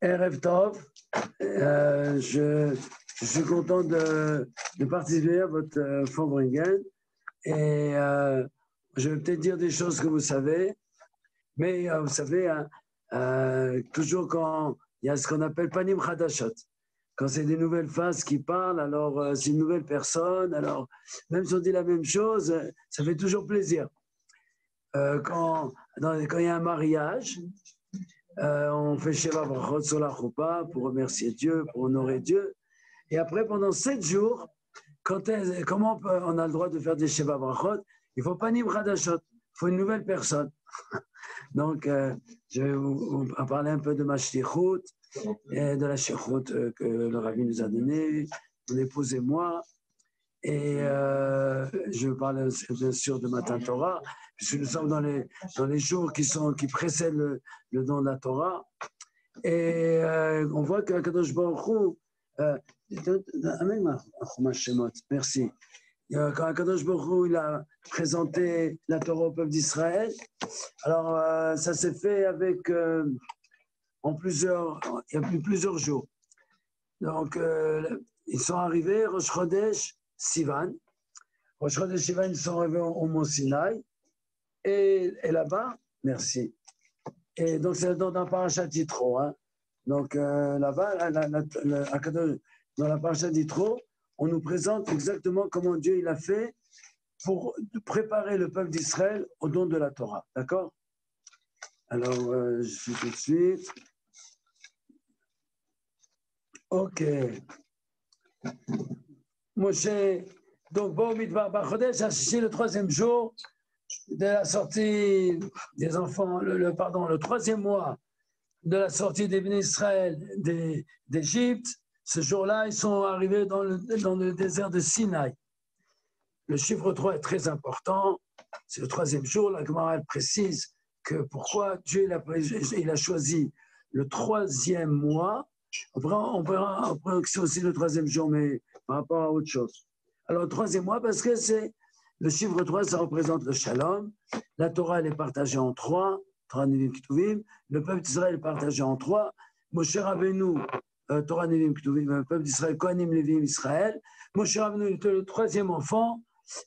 Erev Tov, je suis content de participer à votre Fondringen et je vais peut-être dire des choses que vous savez, mais vous savez, toujours quand il y a ce qu'on appelle Panim Chadashot, quand c'est des nouvelles faces qui parlent, alors c'est une nouvelle personne, alors même si on dit la même chose, ça fait toujours plaisir. Quand il y a un mariage, on fait Sheva Brachot sur la Choupa pour remercier Dieu, pour honorer Dieu. Et après, pendant 7 jours, comment on a le droit de faire des Sheva Brachot? Il ne faut pas Nim Chadashot, il faut une nouvelle personne. Donc, je vais vous parler un peu de ma shlichut et de la shlichut que le Rabbi nous a donnée, mon épouse et moi. Et je vais parler bien sûr de Matan Torah, puisque nous sommes dans les jours qui précèdent le don de la Torah. Et on voit que Kadosh Baruch Hu, merci. Quand Kadosh Baruch Hu, il a présenté la Torah au peuple d'Israël, alors ça s'est fait avec il y a plusieurs jours. Donc ils sont arrivés, Rosh Chodesh Sivan. Rosh Chodesh Sivan, ils sont arrivés au Mont Sinaï. Et là-bas, merci. Et donc, c'est dans un parachat d'Yitro. Hein. Donc, là-bas, dans la parachat d'Yitro, on nous présente exactement comment Dieu il a fait pour préparer le peuple d'Israël au don de la Torah. D'accord? Alors, je suis tout de suite. Ok. Moshe, donc, Bo Midbar Bachodesh, c'est le 3e jour de la sortie des enfants, le 3e mois de la sortie des bénis Israël d'Égypte. Ce jour-là, ils sont arrivés dans le désert de Sinaï. Le chiffre 3 est très important. C'est le 3e jour. La Gemara précise que pourquoi Dieu il a choisi le 3e mois. On verra que c'est aussi le 3e jour, mais par rapport à autre chose. Alors, le 3e mois, parce que c'est le chiffre 3, ça représente le shalom. La Torah, elle est partagée en 3. Torah, Nevim, Ketuvim. Le peuple d'Israël est partagé en 3. Moshe Rabbeinu, Torah, Nevim, Ketuvim. Le peuple d'Israël, Kohanim, Levim, Israël. Moshe Rabbeinu était le 3e enfant.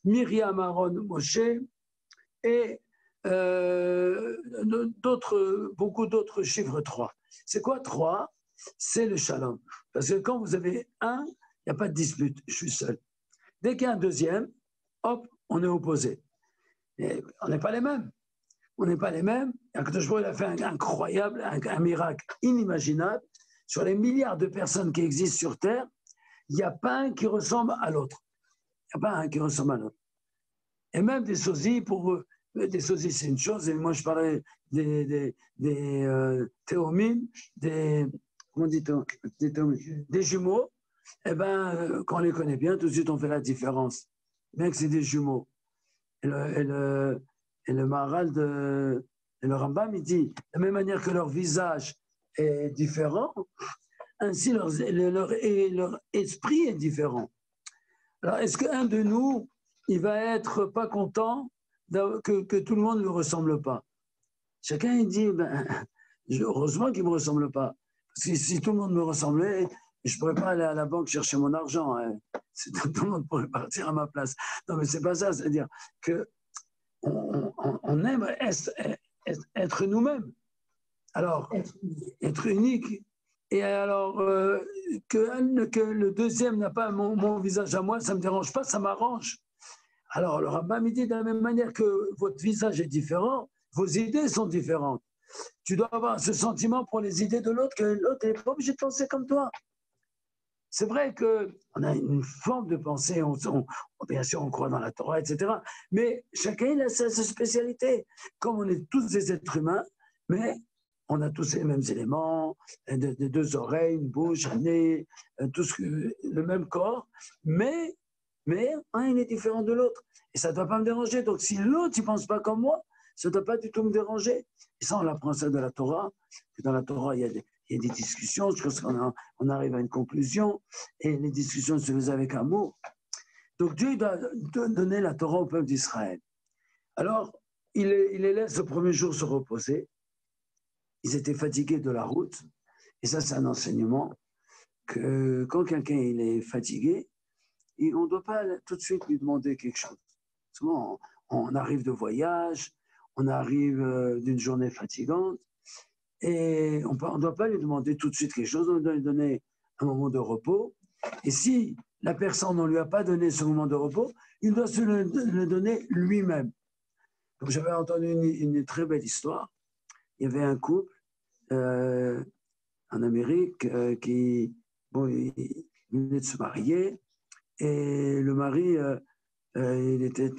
Myriam, Aaron, Moshe. Et beaucoup d'autres chiffres 3. C'est quoi 3? C'est le shalom. Parce que quand vous avez un, il n'y a pas de dispute. Je suis seul. Dès qu'il y a un deuxième, hop, on est opposé. Et on n'est pas les mêmes. On n'est pas les mêmes. Akadosh Baruch Hu a fait un incroyable, un miracle inimaginable. Sur les milliards de personnes qui existent sur Terre, il n'y a pas un qui ressemble à l'autre. Il n'y a pas un qui ressemble à l'autre. Et même des sosies, pour eux, des sosies, c'est une chose. Et moi, je parlais des théomines, comment dit-on, des jumeaux. Eh bien, quand on les connaît bien, tout de suite, on fait la différence. Bien que c'est des jumeaux. Et le Maharal et le Rambam, il dit, de la même manière que leur visage est différent, ainsi leur esprit est différent. Alors, est-ce qu'un de nous, il va être pas content que tout le monde ne lui ressemble pas? Chacun, il dit, heureusement qu'il ne me ressemble pas. Parce que si tout le monde me ressemblait, je ne pourrais pas aller à la banque chercher mon argent. Hein. Tout le monde pourrait partir à ma place. Non, mais ce n'est pas ça. C'est-à-dire qu'on aime être nous-mêmes. Alors, être unique. Et alors, que le deuxième n'a pas mon visage à moi, ça ne me dérange pas, ça m'arrange. Alors, le rabbin me dit de la même manière que votre visage est différent, vos idées sont différentes. Tu dois avoir ce sentiment pour les idées de l'autre, que l'autre n'est pas obligé de penser comme toi. C'est vrai qu'on a une forme de pensée, bien sûr on croit dans la Torah, etc. Mais chacun il a sa spécialité. Comme on est tous des êtres humains, mais on a tous les mêmes éléments, de 2 oreilles, une bouche, un nez, le même corps, mais un il est différent de l'autre. Et ça ne doit pas me déranger. Donc si l'autre ne pense pas comme moi, ça ne doit pas du tout me déranger. Et ça, on l'apprend ça de la Torah, que dans la Torah, il y a des discussions, je pense qu'on arrive à une conclusion, et les discussions se faisaient avec amour. Donc Dieu doit donner la Torah au peuple d'Israël. Alors, il les laisse le premier jour se reposer, ils étaient fatigués de la route. Et ça, c'est un enseignement que quand quelqu'un il est fatigué, on ne doit pas tout de suite lui demander quelque chose. Souvent, on arrive de voyage, on arrive d'une journée fatigante, et on ne doit pas lui demander tout de suite quelque chose, on doit lui donner un moment de repos. Et si la personne ne lui a pas donné ce moment de repos, il doit se le donner lui-même. Comme j'avais entendu une très belle histoire, il y avait un couple en Amérique qui venait de se marier, et le mari, il était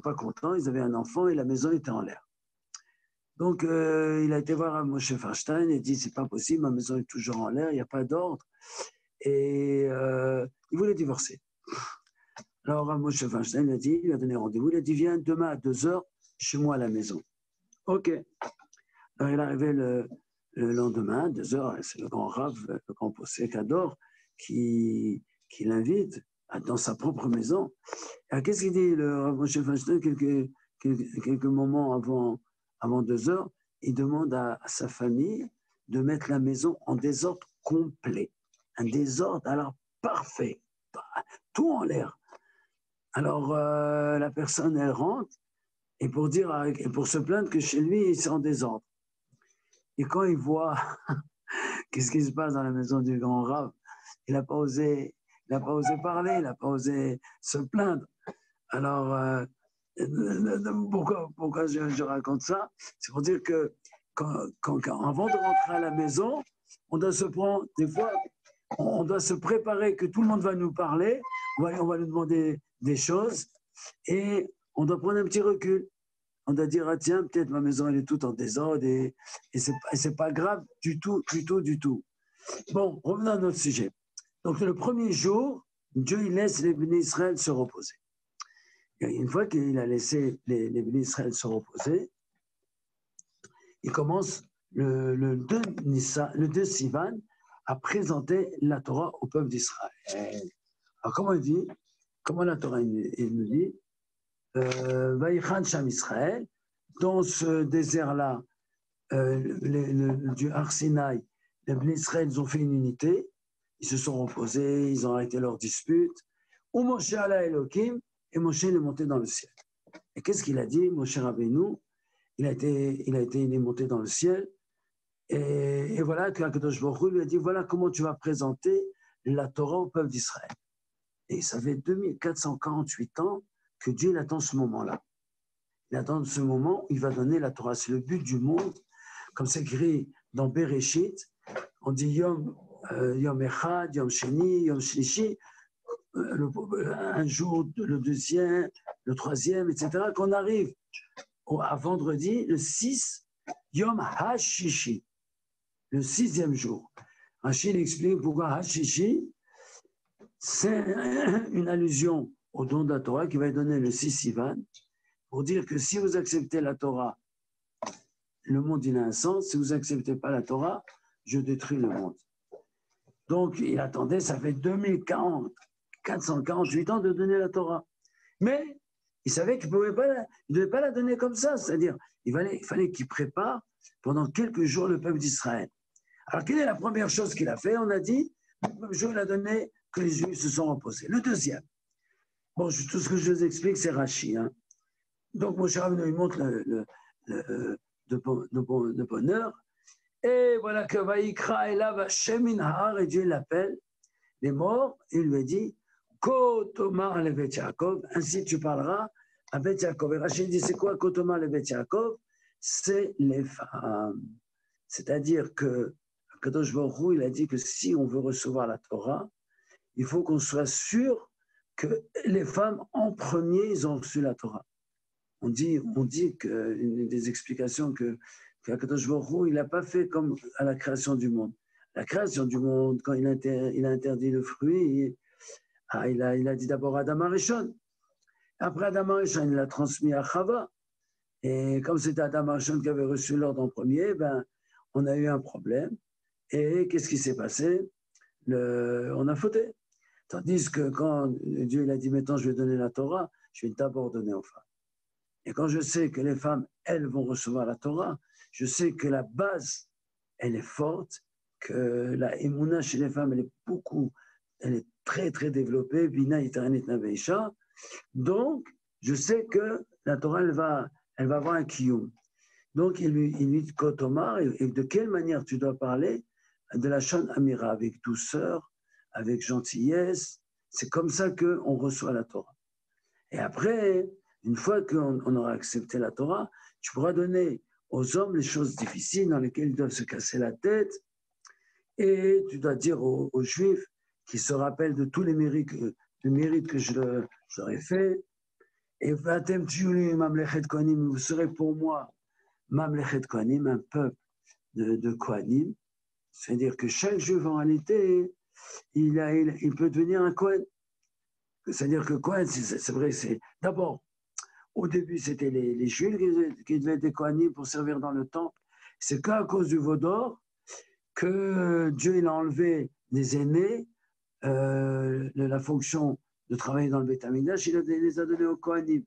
pas content, ils avaient un enfant et la maison était en l'air. Donc, il a été voir Moshe Feinstein et dit, c'est pas possible, ma maison est toujours en l'air, il n'y a pas d'ordre. Et il voulait divorcer. Alors, Moshe Feinstein a dit, il a donné rendez-vous, il a dit, viens demain à 2h chez moi à la maison. OK. Alors, il est arrivé le lendemain, 2h, c'est le grand Rav, le grand Possek Ador, qui l'invite dans sa propre maison. Alors, qu'est-ce qu'il dit, le Rav Moshe Feinstein, quelques moments avant 2h, il demande à sa famille de mettre la maison en désordre complet. Un désordre, alors parfait, tout en l'air. Alors, la personne, elle rentre, et pour se plaindre que chez lui, c'est en désordre. Et quand il voit qu'est-ce qui se passe dans la maison du grand Rav, il n'a pas osé parler, il n'a pas osé se plaindre. Alors, pourquoi je raconte ça? C'est pour dire que avant de rentrer à la maison, on doit se prendre, des fois, on doit se préparer que tout le monde va nous parler, on va nous demander des choses, et on doit prendre un petit recul. On doit dire, ah tiens, peut-être ma maison elle est toute en désordre, et c'est pas grave du tout. Bon, revenons à notre sujet. Donc le premier jour, Dieu il laisse les bénis Israël se reposer. Et une fois qu'il a laissé les bénis Israël se reposer, il commence le 2 Sivan à présenter la Torah au peuple d'Israël. Alors comment la Torah il nous dit, Vaïchan Sham Israël, dans ce désert-là, du Har Sinaï, les bénis Israël ils ont fait une unité, ils se sont reposés, ils ont arrêté leur dispute. Ou Moshe ala Elohim, et Moshe est monté dans le ciel. Et qu'est-ce qu'il a dit, Moshe Rabbeinu? Il est monté dans le ciel. Et voilà que Akadosh Baruch Hu lui a dit, voilà comment tu vas présenter la Torah au peuple d'Israël. Et ça fait 2448 ans que Dieu attend ce moment-là. Il attend ce moment où il va donner la Torah. C'est le but du monde. Comme c'est écrit dans Bereshit, on dit Yom Echad, Yom Sheni, Yom Shlishi, un jour, le deuxième, le troisième, etc. Qu'on arrive à vendredi, le 6, Yom HaShishi, le 6e jour. Rachid explique pourquoi HaShishi, c'est une allusion au don de la Torah qui va donner le 6 Sivan, pour dire que si vous acceptez la Torah, le monde il a un sens. Si vous n'acceptez pas la Torah, je détruis le monde. Donc il attendait, ça fait 448 ans de donner la Torah. Mais il savait qu'il ne devait pas la donner comme ça. C'est-à-dire, il fallait qu'il prépare pendant quelques jours le peuple d'Israël. Alors quelle est la première chose qu'il a fait? On a dit, le premier jour il a donné que les Juifs se sont reposés. Le deuxième, bon, tout ce que je vous explique, c'est Rachi. Hein. Donc Moshe Rabbeinu il montre de bonheur. Et voilà que Vaïkra Elav Hashem min Har, et Dieu l'appelle les morts, et il lui dit Kotomar le Bet Yaakov, ainsi tu parleras à Bet Yaakov. Et Rachid dit c'est quoi Kotomar le Bet Yaakov? C'est les femmes. C'est-à-dire que Kadosh Baruch Hu, il a dit que si on veut recevoir la Torah, il faut qu'on soit sûr que les femmes en premier, ils ont reçu la Torah. On dit que une des explications que Kadosh Baruch Hu, il n'a pas fait comme à la création du monde. La création du monde, quand il a interdit le fruit, il a dit d'abord Adam Arishon. Après Adam Arishon, il l'a transmis à Chava. Et comme c'était Adam Arishon qui avait reçu l'ordre en premier, on a eu un problème. Et qu'est-ce qui s'est passé? On a fauté. Tandis que quand Dieu il a dit maintenant je vais donner la Torah, je vais d'abord donner aux femmes. Et quand je sais que les femmes, elles vont recevoir la Torah, je sais que la base, elle est forte, que la émouna chez les femmes, elle est très, très développée. Bina Yitaranit Naveisha. Donc, je sais que la Torah, elle va avoir un kiyum. Donc, il lui dit Kotomar, et de quelle manière tu dois parler de la Shon Amira, avec douceur, avec gentillesse. C'est comme ça qu'on reçoit la Torah. Et après, une fois qu'on aura accepté la Torah, tu pourras donner aux hommes les choses difficiles dans lesquelles ils doivent se casser la tête. Et tu dois dire aux Juifs qui se rappellent de tous les mérites que je leur ai fait. Et vous serez pour moi Mamlechet Kohanim, un peuple de Kohanim. C'est-à-dire que chaque Juif, en réalité, il peut devenir un Kohen. C'est-à-dire que Kohen, c'est vrai, c'est d'abord, au début, c'était les Juifs qui devaient être des Kohanim pour servir dans le temple. C'est qu'à cause du veau d'or que Dieu il a enlevé des aînés la fonction de travailler dans le Beth Amikdash, il les a donnés aux Kohanim.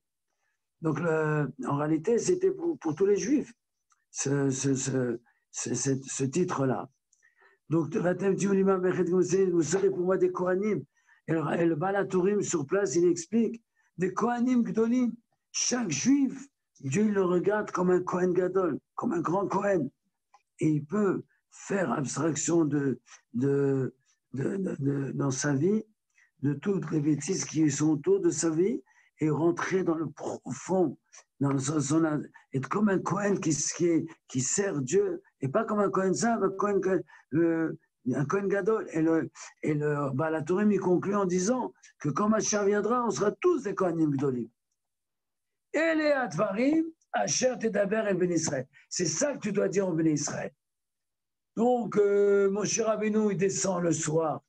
Donc, en réalité, c'était pour tous les Juifs, ce titre-là. Donc, vous serez pour moi des Kohanim. Et le Baal HaTurim, sur place, il explique des Kohanim Gdolim. Chaque Juif, Dieu le regarde comme un Kohen Gadol, comme un grand Kohen. Et il peut faire abstraction dans sa vie, de toutes les bêtises qui sont autour de sa vie, et rentrer dans le profond, être comme un Kohen qui sert Dieu, et pas comme un Kohen simple, un Kohen Gadol. Et le Baal HaTurim, il conclut en disant que quand Mashiach viendra, on sera tous des Kohanim Gdolim. Et les Advarim, Asher Tedaber el Ben Israël. C'est ça que tu dois dire au Ben Israël. Donc, Moshe Rabbeinu, il descend le soir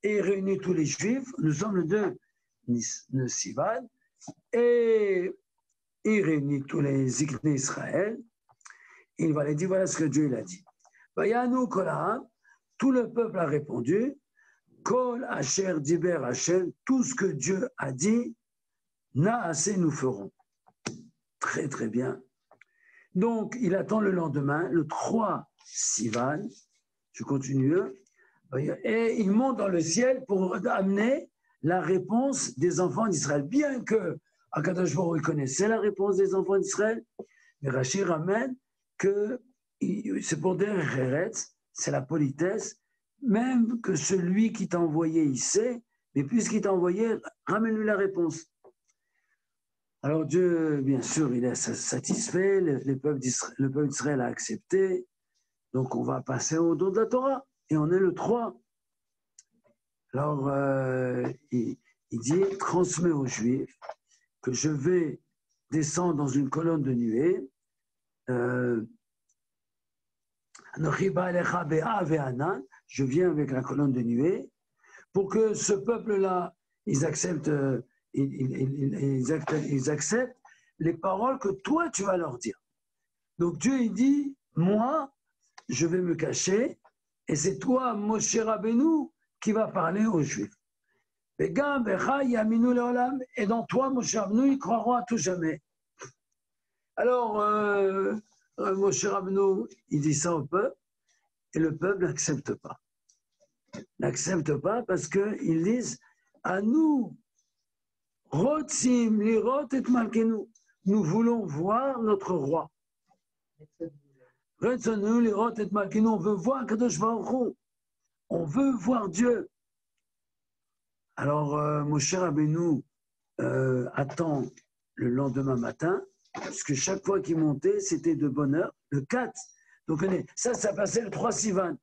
et il réunit tous les Juifs. Nous sommes le 2 Sivan. Et il réunit tous les Ziknei Israël. Il va leur dire, voilà ce que Dieu il a dit. Vayanu kol ha'am, tout le peuple a répondu, Kol asher diber Hashem, tout ce que Dieu a dit, Naaseh nous ferons. Très très bien. Donc, il attend le lendemain, le 3 Sivan, je continue, et il monte dans le ciel pour amener la réponse des enfants d'Israël. Bien que Akadosh Baruch Hu connaissait la réponse des enfants d'Israël, mais Rashi ramène que c'est pour Derech Eretz, c'est la politesse, même que celui qui t'a envoyé, il sait, mais puisqu'il t'a envoyé, ramène-lui la réponse. Alors Dieu, bien sûr, il est satisfait, le peuple d'Israël a accepté, donc on va passer au don de la Torah, et on est le 3. Alors, il dit, transmets aux Juifs que je vais descendre dans une colonne de nuée, je viens avec la colonne de nuée, pour que ce peuple-là, ils acceptent les paroles que toi, tu vas leur dire. Donc Dieu, il dit, moi, je vais me cacher, et c'est toi, Moshe Rabbeinu, qui va parler aux Juifs. Et dans toi, Moshe Rabbeinu, ils croiront à tout jamais. Alors, Moshe Rabbeinu, il dit ça au peuple, et le peuple n'accepte pas. N'accepte pas parce qu'ils disent, à nous, Rotzim, lirot et malkenu, nous voulons voir notre roi. Rotzim, lirot et malkenu, on veut voir Kadosh Baruch Hu. On veut voir Dieu. Alors, Moshe Rabbeinu attend le lendemain matin, parce que chaque fois qu'il montait, c'était de bonne heure, le 4. Donc, ça passait le 3 Sivan.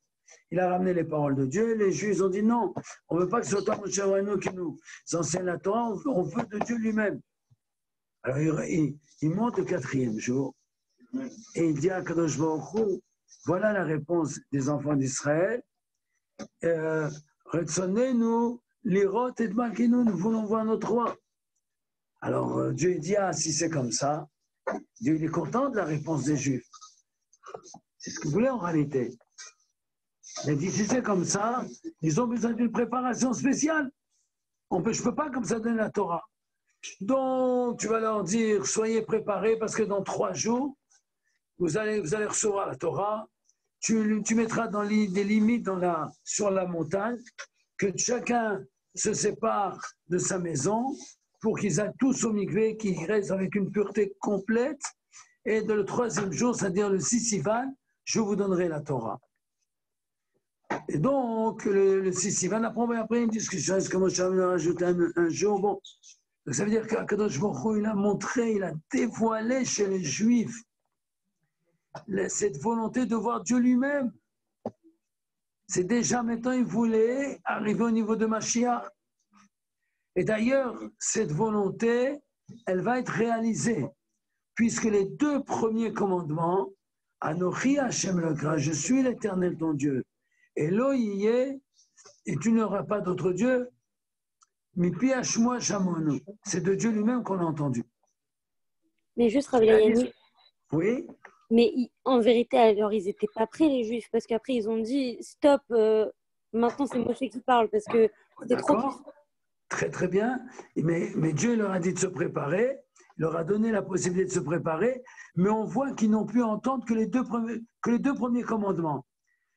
Il a ramené les paroles de Dieu, les Juifs ont dit non, on ne veut pas que ce soit toi, Moshe Rabbeinu, qui nous enseigne la Torah, on veut de Dieu lui-même. Alors, il monte le 4e jour, et il dit à Kadosh Baruch Hu, voilà la réponse des enfants d'Israël, Retsonenu, lirot et malkenu, nous voulons voir notre roi. Alors Dieu dit, ah, si c'est comme ça, Dieu il est content de la réponse des Juifs. C'est ce qu'il voulait en réalité. Il a dit, si c'est comme ça, ils ont besoin d'une préparation spéciale. Je ne peux pas comme ça donner la Torah. Donc tu vas leur dire, soyez préparés parce que dans 3 jours, vous allez recevoir la Torah, tu mettras des limites sur la montagne, que chacun se sépare de sa maison pour qu'ils aillent tous au mikvé, qu'ils restent avec une pureté complète. Et le troisième jour, c'est-à-dire le 6 Sivan, je vous donnerai la Torah. Et donc, le 6 Sivan, après une discussion, est-ce que Moshe a rajouté un jour? Bon, donc ça veut dire qu'Akadosh Baruch Hu, il a montré, il a dévoilé chez les Juifs cette volonté de voir Dieu lui-même. C'est déjà maintenant, il voulait arriver au niveau de Mashiach. Et d'ailleurs, cette volonté, elle va être réalisée, puisque les deux premiers commandements, Anochi Hashem Lokra, je suis l'Éternel ton Dieu, et Loïe, et tu n'auras pas d'autre Dieu, Mipi Hashmoa Shamonu, c'est de Dieu lui-même qu'on a entendu. Mais juste, Rabbi Yannick, oui. Mais en vérité, alors, ils n'étaient pas prêts, les Juifs, parce qu'après, ils ont dit, stop, maintenant, c'est Moshe qui parle, parce que c'était trop difficile. Très, très bien. Mais Dieu leur a dit de se préparer, il leur a donné la possibilité de se préparer, mais on voit qu'ils n'ont pu entendre que les deux premiers commandements.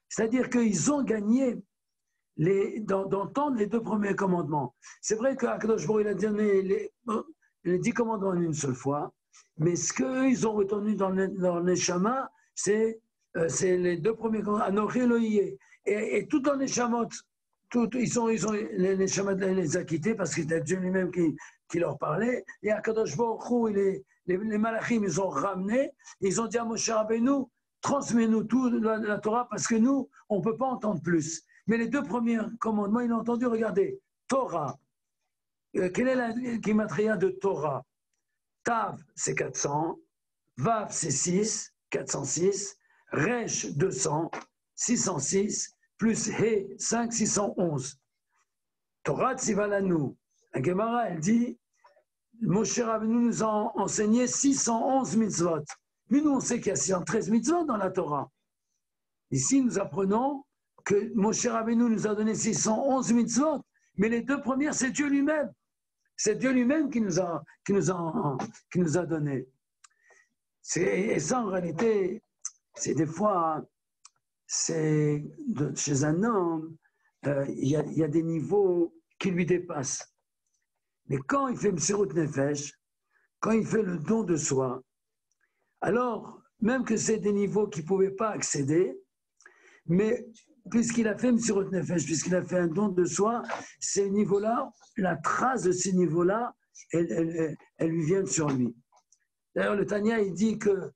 C'est-à-dire qu'ils ont gagné d'entendre les deux premiers commandements. C'est vrai qu'Akadosh Baruch Hu a donné les 10 commandements en une seule fois, mais ce qu'ils ont retenu dans leur Neshama, c'est les deux premiers commandements, Anochi Elohim. Et tout dans les Neshamot, les Neshamot les a quittés parce que c'était Dieu lui-même qui leur parlait. Et Akadosh Baruch Hu, les Malachim, ils ont ramené, ils ont dit à Moshe Rabbeinu, transmets-nous tout la Torah parce que nous, on ne peut pas entendre plus. Mais les deux premiers commandements, ils ont entendu, regardez, Torah. Quelle est la gematria de Torah? Tav, c'est 400, Vav, c'est 6, 406, Resh, 200, 606, plus He, 5, 611. Torah Tzivalanu. La Gemara, elle dit, Moshe Rabbeinu nous a enseigné 611 mitzvot. Mais nous, on sait qu'il y a 613 mitzvot dans la Torah. Ici, nous apprenons que Moshe Rabbeinu nous a donné 611 mitzvot, mais les deux premières, c'est Dieu lui-même. C'est Dieu lui-même qui nous a donné. Et ça, en réalité, c'est des fois, chez un homme, il y a des niveaux qui lui dépassent. Mais quand il fait Msirut Nefesh, quand il fait le don de soi, alors, même que c'est des niveaux qu'il ne pouvait pas accéder, mais puisqu'il a fait Msirut Nefesh, puisqu'il a fait un don de soi, ces niveaux-là, la trace de ces niveaux-là, elle lui vient sur lui. D'ailleurs, le Tanya, il dit que,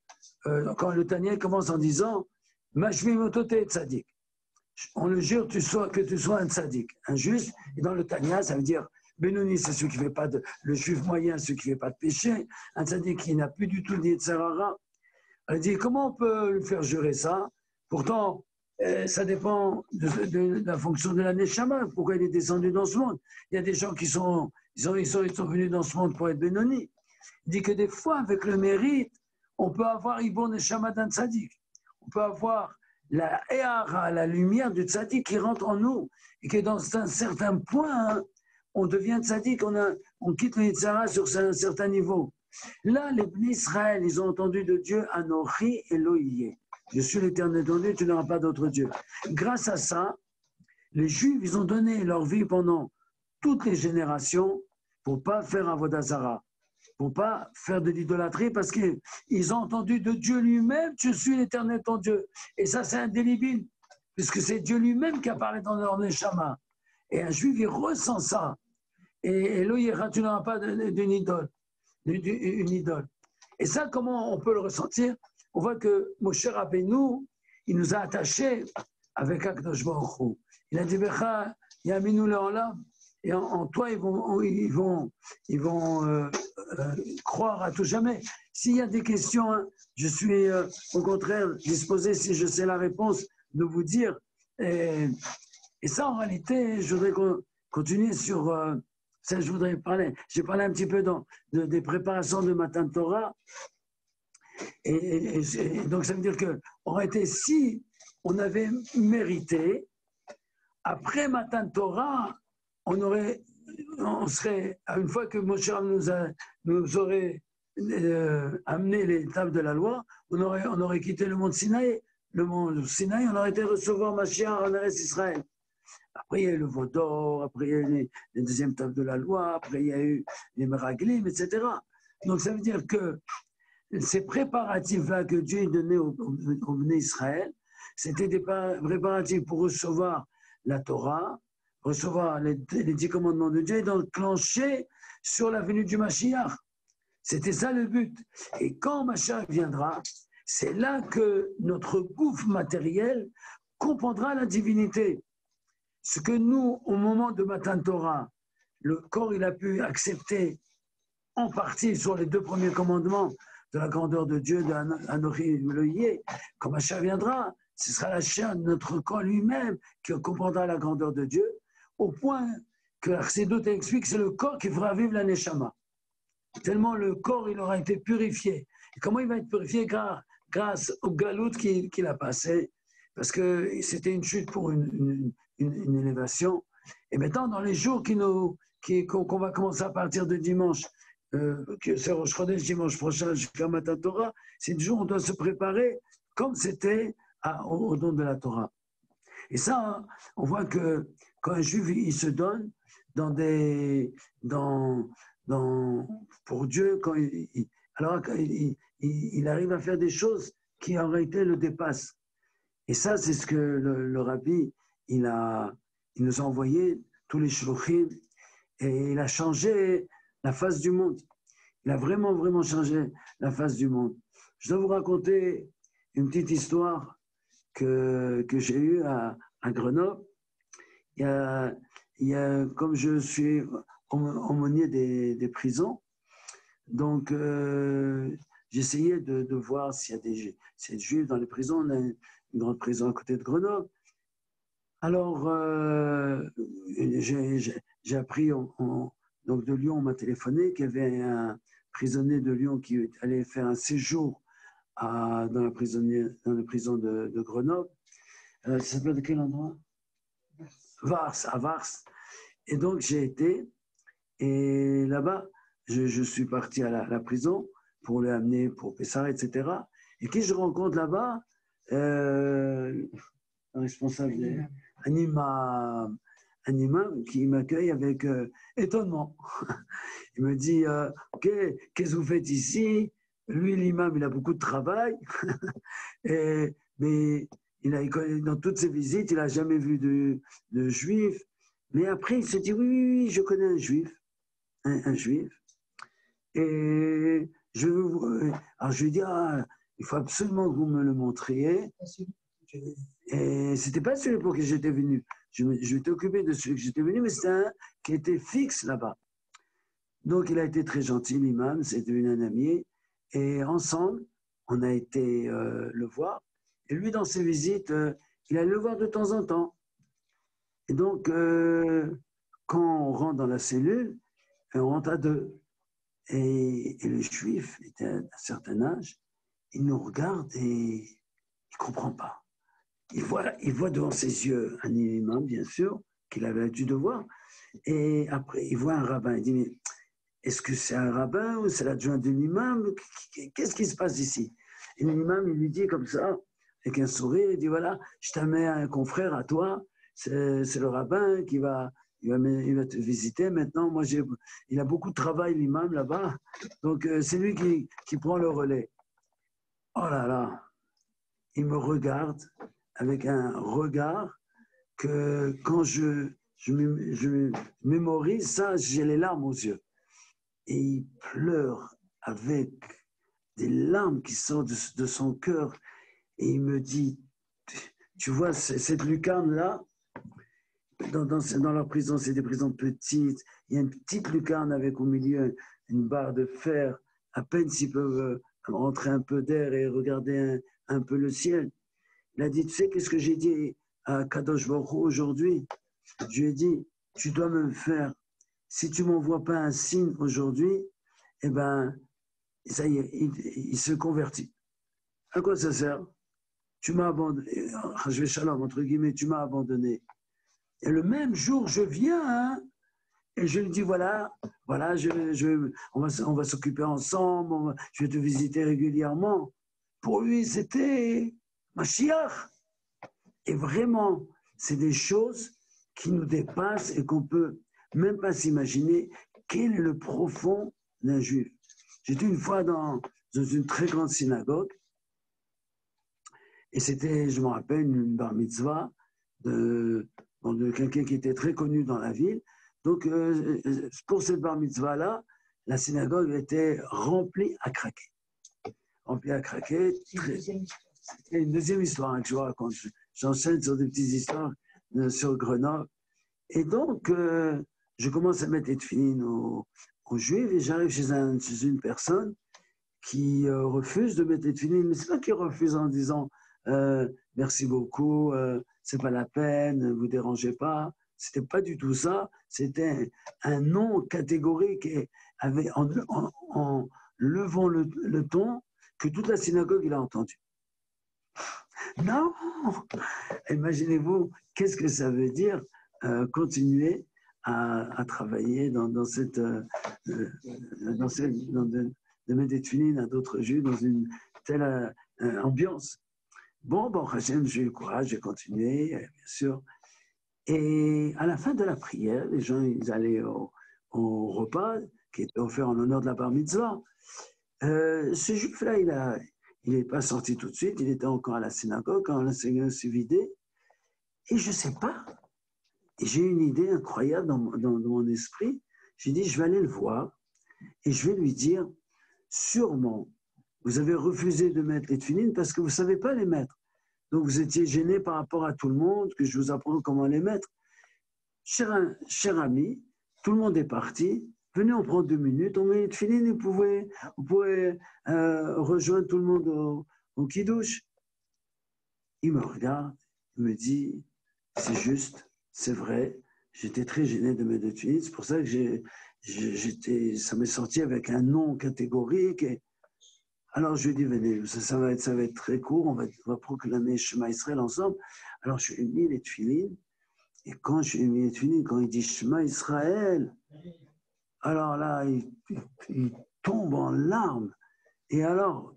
quand le Tanya commence en disant « Mashmi motote tzadik », on le jure que tu sois un tzadik, un juste, et dans le Tanya, ça veut dire Benoni, c'est celui qui fait pas le juif moyen, celui qui ne fait pas de péché, un tzadik qui n'a plus du tout d'Yetzirara. Elle dit, comment on peut lui faire jurer ça? Pourtant, ça dépend de la fonction de la Neshama, pourquoi il est descendu dans ce monde. Il y a des gens qui sont venus dans ce monde pour être Benoni. Il dit que des fois, avec le mérite, on peut avoir Ibon Neshama d'un tzadik. On peut avoir la Ehara, la lumière du tzadik qui rentre en nous, et que dans un certain point, on devient tzadik, on quitte le Yitzhara sur un certain niveau. Là, les Bnei Israël, ils ont entendu de Dieu Anochi Elohim. Je suis l'Éternel ton Dieu, tu n'auras pas d'autre Dieu. Grâce à ça, les Juifs, ils ont donné leur vie pendant toutes les générations pour ne pas faire Avodah Zarah, pour ne pas faire de l'idolâtrie, parce qu'ils ont entendu de Dieu lui-même, je suis l'Éternel ton Dieu. Et ça, c'est indélébile, puisque c'est Dieu lui-même qui a parlé dans leur Neshama. Et un Juif, il ressent ça. Et Elohim, tu n'auras pas d'une idole. Une idole. Et ça, comment on peut le ressentir? On voit que Moshe Rabbeinu, il nous a attachés avec Akadosh Baruch Hu. Il a dit, Becha, Yaminu Le'olam, et en toi, ils vont croire à tout jamais. S'il y a des questions, hein, je suis au contraire disposé, si je sais la réponse, de vous dire. Et ça, en réalité, je voudrais continuer sur... ça, je voudrais parler. J'ai parlé un petit peu des préparations de Matan Torah. Et donc, ça veut dire qu'en réalité, si on avait mérité, après Matan Torah, on serait, une fois que Moshe nous aurait amené les tables de la loi, on aurait quitté le mont Sinaï. Le mont Sinaï, on aurait été recevoir Mashiach en Eretz Israël. Après, il y a eu le veau d'or, après, il y a eu les deuxièmes tables de la loi, après, il y a eu les Meraglim, etc. Donc, ça veut dire que ces préparatifs-là que Dieu donnait au Bnei Israël, c'était des préparatifs pour recevoir la Torah, recevoir les 10 commandements de Dieu et d'enclencher sur la venue du Mashiach. C'était ça le but. Et quand Mashiach viendra, c'est là que notre gouffre matériel comprendra la divinité. Ce que nous, au moment de Matan Torah, le corps il a pu accepter en partie sur les 2 premiers commandements de la grandeur de Dieu, d'Anochi Elohim, quand Mashiach viendra, ce sera la chair de notre corps lui-même qui comprendra la grandeur de Dieu, au point que l'Archédoute explique que c'est le corps qui fera vivre la Neshama. Tellement le corps il aura été purifié. Et comment il va être purifié? Grâce au galout qu'il a passé, parce que c'était une chute pour une élévation. Et maintenant, dans les jours qu'on va commencer à partir de dimanche, que c'est Rosh Chodesh dimanche prochain jusqu'à Matan Torah, c'est le jour où on doit se préparer comme c'était au don de la Torah. Et ça, hein, on voit que quand un juif il se donne pour Dieu, alors il arrive à faire des choses qui en réalité le dépassent. Et ça, c'est ce que le rabbi, il nous a envoyé tous les shluchim, et il a changé la face du monde. Il a vraiment, vraiment changé la face du monde. Je dois vous raconter une petite histoire que j'ai eue à Grenoble. Il y a, comme je suis aumônier des prisons, donc j'essayais de voir s'il y a des juifs dans les prisons. On a une grande prison à côté de Grenoble. Alors, j'ai appris, donc de Lyon, on m'a téléphoné qu'il y avait un prisonnier de Lyon qui allait faire un séjour dans la prison de Grenoble. Ça s'appelle de quel endroit? Vars, à Vars. Et donc, j'ai été, et là-bas, je suis parti à la prison pour les amener pour Pessah, etc. Et qui je rencontre là-bas? Un responsable, un imam qui m'accueille avec étonnement. Il me dit, OK, qu'est-ce que vous faites ici? Lui, l'imam, il a beaucoup de travail, mais dans toutes ses visites, il n'a jamais vu de juif. Mais après, il se dit, oui, je connais un juif, un juif. Et alors je lui dis, il faut absolument que vous me le montriez. Et c'était pas celui pour qui j'étais venu. Je m'étais occupé de celui que j'étais venu, mais c'était un qui était fixe là-bas. Donc il a été très gentil, l'imam, c'est devenu un ami. Et ensemble, on a été le voir. Et lui, dans ses visites, il allait le voir de temps en temps. Et donc, quand on rentre dans la cellule, on rentre à 2. Et le juif était à un certain âge, il nous regarde et il ne comprend pas. Il voit devant ses yeux un imam, bien sûr, qu'il avait l'habitude de voir. Et après, il voit un rabbin. Il dit, mais est-ce que c'est un rabbin ou c'est l'adjoint de l'imam? Qu'est-ce qui se passe ici? Et l'imam, il lui dit comme ça, avec un sourire, il dit, voilà, je t'amène un confrère à toi, c'est le rabbin il va te visiter. Maintenant, il a beaucoup de travail, l'imam, là-bas. Donc, c'est lui qui prend le relais. Oh là là, il me regarde avec un regard que quand je mémorise ça, j'ai les larmes aux yeux. Et il pleure avec des larmes qui sortent de son cœur. Et il me dit, tu vois, cette lucarne-là, dans leur prison, c'est des prisons petites. Il y a une petite lucarne avec au milieu une barre de fer. À peine s'ils peuvent rentrer un peu d'air et regarder un peu le ciel. Il a dit, tu sais, qu'est-ce que j'ai dit à Kadosh Baruch Hu aujourd'hui? Je lui ai dit, tu dois me faire, si tu ne m'envoies pas un signe aujourd'hui, eh ben, ça y est, il se convertit. À quoi ça sert? Tu m'as abandonné, je vais shalom, entre guillemets, tu m'as abandonné. Et le même jour, je viens, Et je lui dis, voilà, on va s'occuper ensemble, je vais te visiter régulièrement. Pour lui, c'était Mashiach. Et vraiment, c'est des choses qui nous dépassent et qu'on ne peut même pas s'imaginer quel est le profond d'un juif. J'étais une fois dans une très grande synagogue et c'était, je me rappelle, une bar mitzvah de quelqu'un qui était très connu dans la ville. Donc, pour cette bar mitzvah-là, la synagogue était remplie à craquer. Remplie à craquer. C'était une deuxième histoire que je vous raconte. J'enchaîne sur des petites histoires sur Grenoble. Et donc, je commence à mettre les tefilines aux Juifs et j'arrive chez une personne qui refuse de mettre les tefilines. Mais ce n'est pas qu'il refuse en disant merci beaucoup, c'est pas la peine, ne vous dérangez pas. C'était pas du tout ça. C'était un non catégorique et en levant le ton que toute la synagogue il a entendu. Non, imaginez-vous, qu'est-ce que ça veut dire continuer à travailler dans cette, de mettre des tefilines à d'autres juifs dans une telle ambiance. Bon, Hachem, j'ai eu le courage, j'ai continué, bien sûr. Et à la fin de la prière, les gens ils allaient au repas qui était offert en l'honneur de la bar mitzvah. Ce juif-là, il n'est pas sorti tout de suite, il était encore à la synagogue quand l'enseignant s'est vidé. Et je ne sais pas, j'ai une idée incroyable dans mon esprit. J'ai dit, je vais aller le voir et je vais lui dire, sûrement, vous avez refusé de mettre les tefilines parce que vous ne savez pas les mettre. Donc vous étiez gêné par rapport à tout le monde, que je vous apprends comment les mettre. Cher ami, tout le monde est parti. Venez, on prend 2 minutes, on met les tefilines et vous pouvez rejoindre tout le monde au kidouche. Il me regarde, il me dit, c'est juste, c'est vrai, j'étais très gêné de mettre les tefilines, c'est pour ça que ça m'est sorti avec un non catégorique. Alors je lui ai dit, venez, ça va être très court, on va proclamer Shema Israël ensemble. Alors je lui ai mis les tefilines, et quand je lui ai mis les tefilines, quand il dit Shema Israël, alors là, il tombe en larmes. Et alors,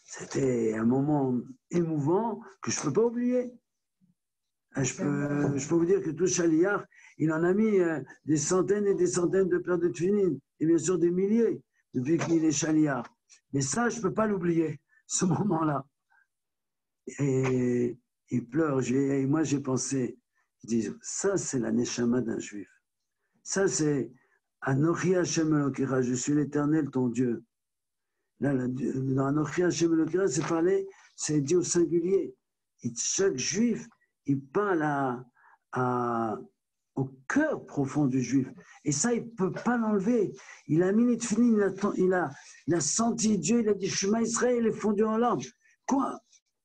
c'était un moment émouvant que je ne peux pas oublier. Je peux vous dire que tout Chaliar, il en a mis des centaines et des centaines de paires de tefilines, et bien sûr des milliers, depuis qu'il est Chaliar. Mais ça, je ne peux pas l'oublier, ce moment-là. Et il pleure. Et moi, j'ai pensé, je dis, ça, c'est la neshama d'un juif. Ça, c'est Anochi Hashem Elokira, je suis l'Éternel, ton Dieu. Là, dans Anochi Hashem Elokira, c'est dit au singulier. Et chaque juif, il parle au cœur profond du juif. Et ça, il ne peut pas l'enlever. Il a mis les tefilines, il a senti Dieu, il a dit Shema Israël, il est fondu en larmes. Quoi?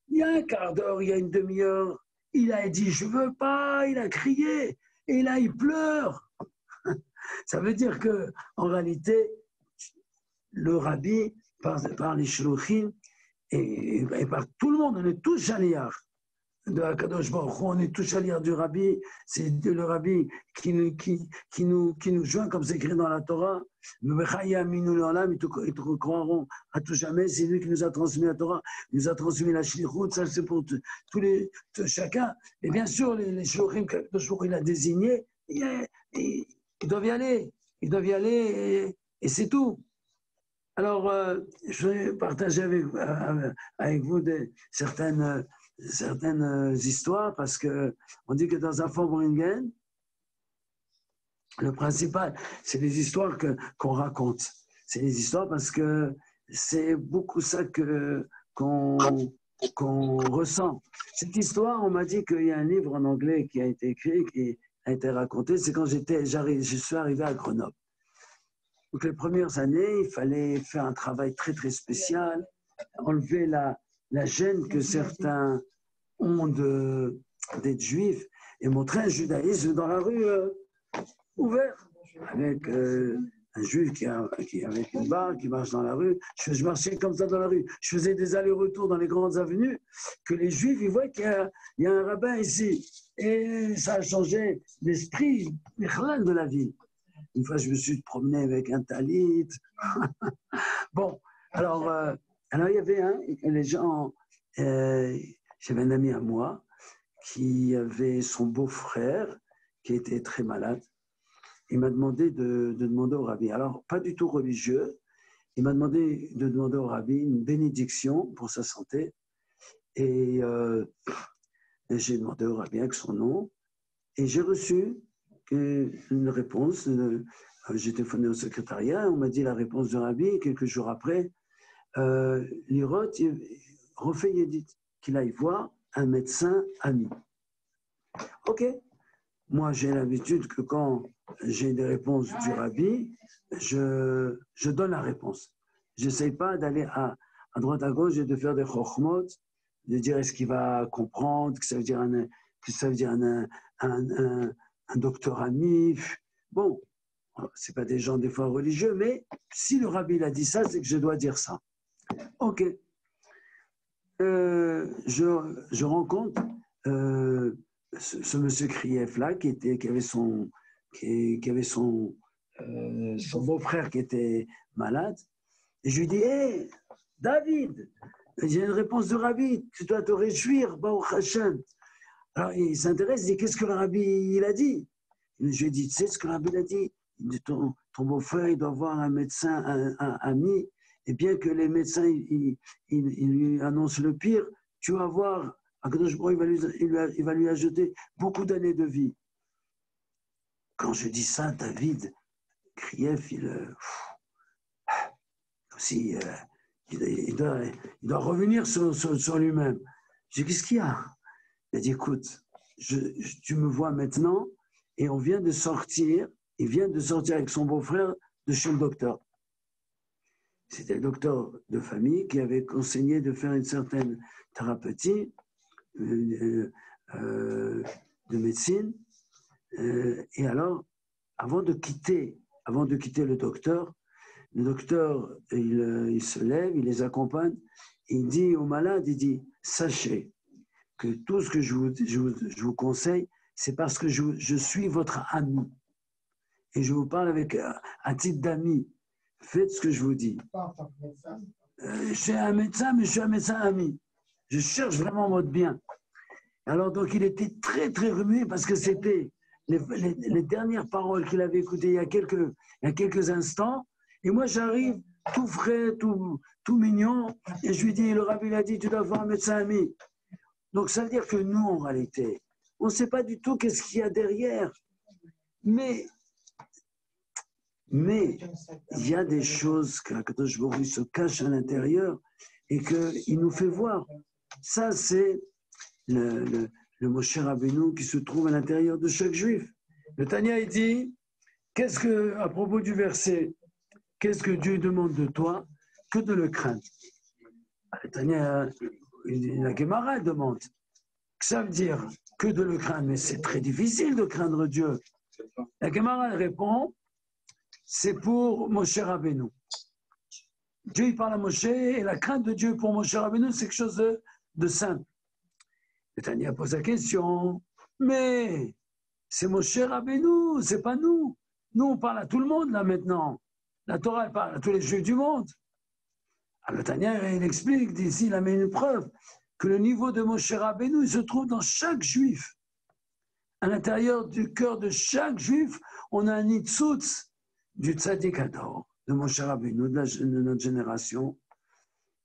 Il y a un quart d'heure, il y a une demi-heure, il a dit je ne veux pas, il a crié. Et là, il pleure. Ça veut dire qu'en réalité, le rabbi, par les shluchim et par tout le monde, on est tous chaliards de Akadosh Baruch Hu, on est tous chaliards du rabbi, c'est le rabbi qui nous joint, comme c'est écrit dans la Torah. Ils te croiront à tout jamais, c'est lui qui nous a transmis la Torah, il nous a transmis la shlichut, ça c'est pour chacun. Et bien sûr, les shluchim qu'Akadosh Baruch Hu il a désignés, ils doivent y aller, et c'est tout. Alors, je vais partager avec vous certaines histoires, parce qu'on dit que dans un Farbringen, le principal, c'est les histoires qu'on raconte. C'est les histoires parce que c'est beaucoup ça qu'on ressent. Cette histoire, on m'a dit qu'il y a un livre en anglais qui a été écrit, qui a été raconté, c'est quand je suis arrivé à Grenoble. Donc les premières années, il fallait faire un travail très très spécial, enlever la gêne que certains ont d'être juifs et montrer un judaïsme dans la rue ouvert, avec un juif qui avec une barre, qui marche dans la rue. Je marchais comme ça dans la rue. Je faisais des allers-retours dans les grandes avenues, que les juifs, ils voient qu'il y a un rabbin ici. Et ça a changé l'esprit de la ville. Une fois, je me suis promené avec un talit. Bon, alors il y avait les gens, j'avais un ami à moi qui avait son beau-frère qui était très malade. Il m'a demandé de demander au rabbi. Alors, pas du tout religieux. Il m'a demandé de demander au rabbi une bénédiction pour sa santé. Et j'ai demandé au rabbi avec son nom. Et j'ai reçu une réponse. J'ai téléphoné au secrétariat. On m'a dit la réponse du rabbi. Quelques jours après, Lirot refait Yedit, qu'il aille voir un médecin ami. Ok. Moi, j'ai l'habitude que quand j'ai des réponses du rabbi, je donne la réponse. Je n'essaye pas d'aller à droite à gauche et de faire des chokhmot, de dire est-ce qu'il va comprendre, que ça veut dire un docteur ami. Bon, ce n'est pas des gens des fois religieux, mais si le rabbi a dit ça, c'est que je dois dire ça. Ok. Je rencontre ce monsieur Krief là qui avait son beau-frère qui était malade, et je lui dis hey, David, j'ai une réponse du rabbi, tu dois te réjouir, Baruch Hashem. Alors il s'intéresse, il dit qu'est-ce que le rabbi il a dit? Je lui ai dit tu sais ce que le rabbi il a dit? Il dit ton beau-frère il doit voir un médecin, un ami, et bien que les médecins ils lui annoncent le pire, tu vas voir, il va lui ajouter beaucoup d'années de vie. Quand je dis ça, David, Krief, il doit revenir sur lui-même. Je dis, qu'est-ce qu'il y a? Il a dit, écoute, tu me vois maintenant, et il vient de sortir avec son beau-frère de chez le docteur. C'était le docteur de famille qui avait conseillé de faire une certaine thérapeutie de médecine. Et alors, avant de quitter le docteur, il se lève, il les accompagne, et il dit aux malades, il dit, sachez que tout ce que je vous conseille, c'est parce que je suis votre ami. Et je vous parle avec un titre d'ami. Faites ce que je vous dis. Je suis un médecin, mais je suis un médecin ami. Je cherche vraiment votre bien. Alors donc il était très très remué parce que c'était les dernières paroles qu'il avait écoutées il y a quelques instants. Et moi j'arrive tout frais, tout mignon, et je lui dis, le rabbi a dit, tu dois avoir un médecin ami. Donc ça veut dire que nous, en réalité, on ne sait pas du tout qu'est-ce qu'il y a derrière. Mais il y a des choses qu'Akadosh Baruch Hu se cache à l'intérieur et qu'il nous fait voir. Ça, c'est le Moshe Rabbeinu qui se trouve à l'intérieur de chaque juif. Le Tanya, il dit, à propos du verset, qu'est-ce que Dieu demande de toi? Que de le craindre. Le Tanya, la Gemara demande. Ça veut dire que de le craindre, mais c'est très difficile de craindre Dieu. La Gemara répond, c'est pour Moshe Rabbeinu. Dieu il parle à Moshe et la crainte de Dieu pour Moshe Rabbeinu, c'est quelque chose de simple. Le Tanya pose la question, mais c'est Moshe Rabbeinu, c'est pas nous. Nous, on parle à tout le monde là maintenant. La Torah, elle parle à tous les juifs du monde. Alors, le Tanya, il explique, d'ici, il a mis une preuve, que le niveau de Moshe Rabbeinu, il se trouve dans chaque juif. À l'intérieur du cœur de chaque juif, on a un nitzutz du tzaddik Hador, de Moshe Rabbeinu, de notre génération.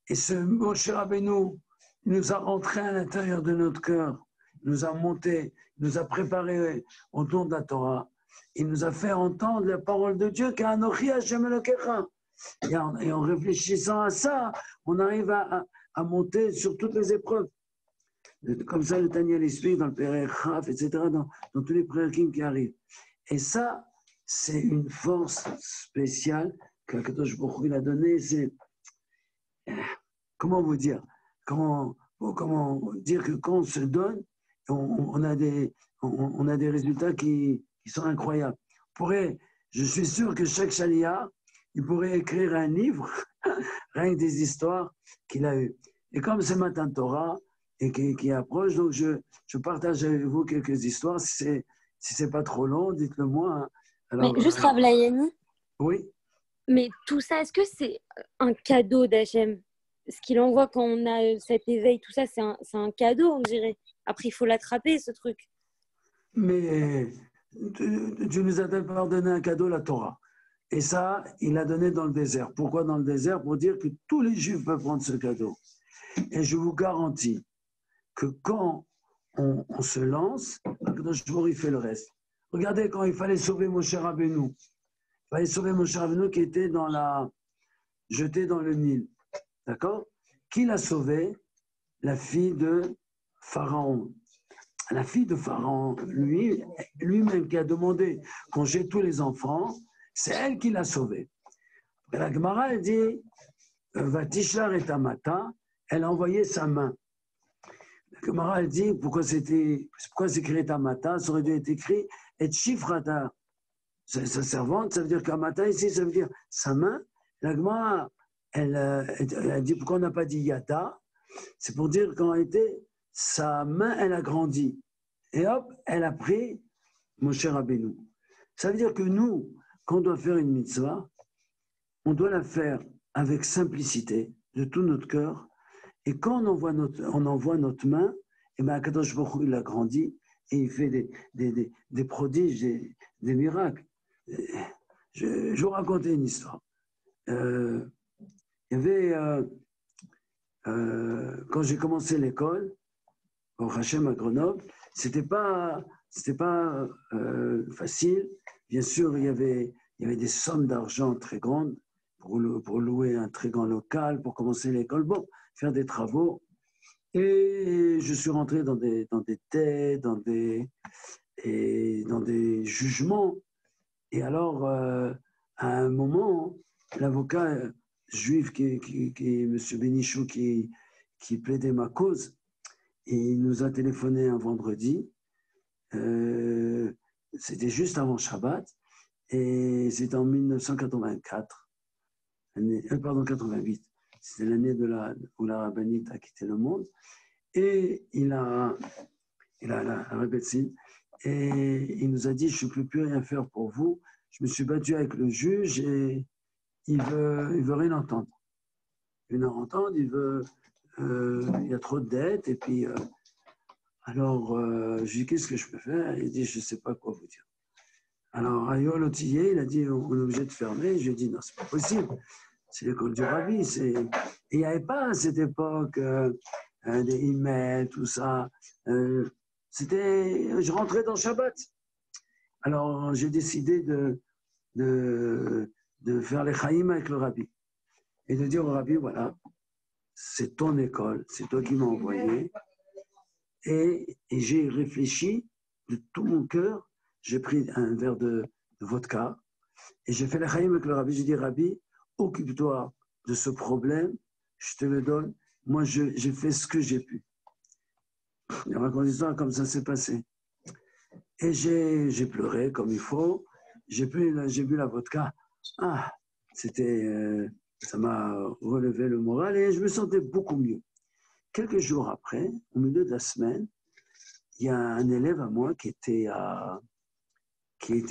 Et ce Moshe Rabbeinu, il nous a rentré à l'intérieur de notre cœur, il nous a monté, il nous a préparé au don de la Torah, il nous a fait entendre la parole de Dieu, qu'Anochi Hashem Elokecha. Et en réfléchissant à ça, on arrive à monter sur toutes les épreuves. Comme ça, le Tanya l'explique dans le Pérech Chaf, etc., dans tous les prérequis qui arrivent. Et ça, c'est une force spéciale qu'Akadosh Baruch Hu a donnée. C'est, comment vous dire, comment dire que quand on se donne, on a des résultats qui sont incroyables. Je suis sûr que chaque chalia, il pourrait écrire un livre, rien que des histoires qu'il a eues. Et comme c'est Matan Torah, et qui approche, donc je partage avec vous quelques histoires. Si c'est pas trop long, dites-le moi. Mais Alors, juste Rav Layani, oui, mais tout ça, est-ce que c'est un cadeau d'Hachem? Ce qu'il envoie quand on a cet éveil, tout ça, c'est un cadeau, on dirait. Après, il faut l'attraper, ce truc. mais tu nous as d'abord donné un cadeau, la Torah. Et ça, il l'a donné dans le désert. Pourquoi dans le désert? Pour dire que tous les Juifs peuvent prendre ce cadeau. Et je vous garantis que quand on se lance, Akadosh Baruch Hu fait le reste. Regardez quand il fallait sauver Moshe Rabbeinu. Il fallait sauver Moshe Rabbeinu qui était jeté dans le Nil. D'accord? Qui l'a sauvé? La fille de Pharaon. La fille de Pharaon, lui-même qui a demandé qu'on jette tous les enfants, c'est elle qui l'a sauvé. Et la Gemara, elle dit, Vatishlar et Tamata, elle a envoyé sa main. La Gemara, elle dit, pourquoi c'est écrit Tamata? Ça aurait dû être écrit et Chifrata. Sa servante, ça veut dire Kamata ici, ça veut dire sa main. La Gemara, elle dit, pourquoi on n'a pas dit Yada? C'est pour dire qu'en réalité, sa main, elle a grandi. Et hop, elle a pris Moshe Rabbeinu. Ça veut dire que nous, quand on doit faire une mitzvah, on doit la faire avec simplicité, de tout notre cœur. Et quand on envoie notre main, et bien Akadosh Baruch Hu, il a grandi et il fait des prodiges, des miracles. Je vais vous raconter une histoire. Il y avait, quand j'ai commencé l'école, au Hachem à Grenoble, c'était pas facile. Bien sûr, il y avait des sommes d'argent très grandes pour louer un très grand local, pour commencer l'école, bon, faire des travaux. Et je suis rentré dans des têtes, dans des jugements. Et alors, à un moment, l'avocat juif qui est M. Bénichou, qui plaidait ma cause, et il nous a téléphoné un vendredi. C'était juste avant Shabbat. Et c'était en 1984. Pardon, 88. C'était l'année où la rabbinite a quitté le monde. Et il a la médecine. Et il nous a dit, je ne peux plus rien faire pour vous. Je me suis battu avec le juge et il veut rien entendre. Il veut rien entendre, il y a trop de dettes. Et puis, alors, je lui ai dit, qu'est-ce que je peux faire? Il a dit, je ne sais pas quoi vous dire. Alors, Ayol Otillé, il a dit, on est obligé de fermer. Je lui ai dit, non, c'est pas possible. C'est l'école du Rabbi. Et il n'y avait pas à cette époque des emails, tout ça. Je rentrais dans Shabbat. Alors, j'ai décidé de faire les Chaïm avec le Rabbi. Et de dire au Rabbi, voilà, c'est ton école, c'est toi qui m'as envoyé. Et j'ai réfléchi de tout mon cœur. J'ai pris un verre de vodka et j'ai fait les Chaïm avec le Rabbi. J'ai dit, Rabbi, occupe-toi de ce problème, je te le donne. Moi, j'ai fait ce que j'ai pu. Il y a une histoire comme ça s'est passé. Et j'ai pleuré comme il faut. J'ai bu la vodka. Ah, ça m'a relevé le moral et je me sentais beaucoup mieux. Quelques jours après, au milieu de la semaine, il y a un élève à moi qui était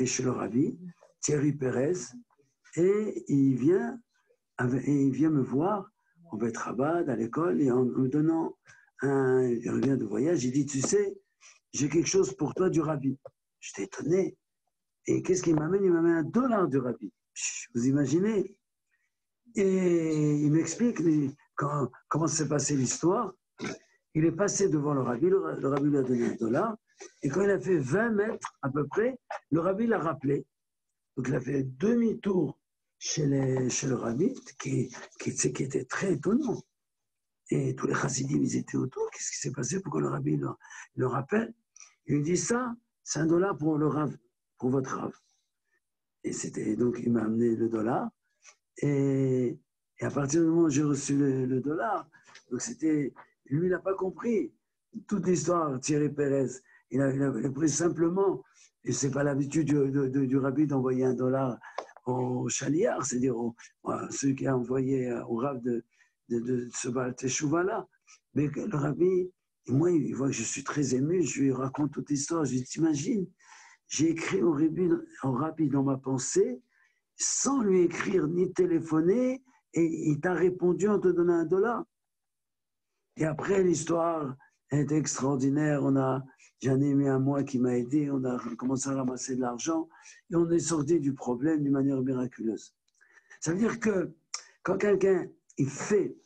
chez le Rabbi, Thierry Pérez, et il vient me voir au Beth Chabad, à l'école, et en me donnant il revient de voyage, il dit, tu sais, j'ai quelque chose pour toi du Rabbi. J'étais étonné. Et qu'est-ce qu'il m'amène? Il m'amène $1 du Rabbi. Vous imaginez? Et il m'explique comment s'est passée l'histoire. Il est passé devant le Rabbi lui a donné $1. Et quand il a fait 20 mètres à peu près, le Rabbi l'a rappelé. Donc il a fait demi-tour chez le Rabbi, qui était très étonnant. Et tous les chassidim, ils étaient autour. Qu'est-ce qui s'est passé? Pourquoi le Rabbi le rappelle? Il lui dit ça, c'est $1 pour le Rav, pour votre Rav. Et donc il m'a amené le $. Et à partir du moment où j'ai reçu le $, donc lui, il n'a pas compris toute l'histoire, Thierry Pérez. Il a pris simplement, et ce n'est pas l'habitude du Rabbi d'envoyer $1 au chaliard, c'est-à-dire à ceux qui a envoyé au Rav de ce Baal Teshuvah-là. Mais le Rabbi, et moi, il voit que je suis très ému, je lui raconte toute l'histoire, je lui dis, t'imagines, j'ai écrit au rabbi dans ma pensée, sans lui écrire ni téléphoner, et il t'a répondu en te donnant $1. Et après, l'histoire est extraordinaire. J'ai un ami à moi qui m'a aidé, on a commencé à ramasser de l'argent, et on est sorti du problème d'une manière miraculeuse. Ça veut dire que quand quelqu'un il fait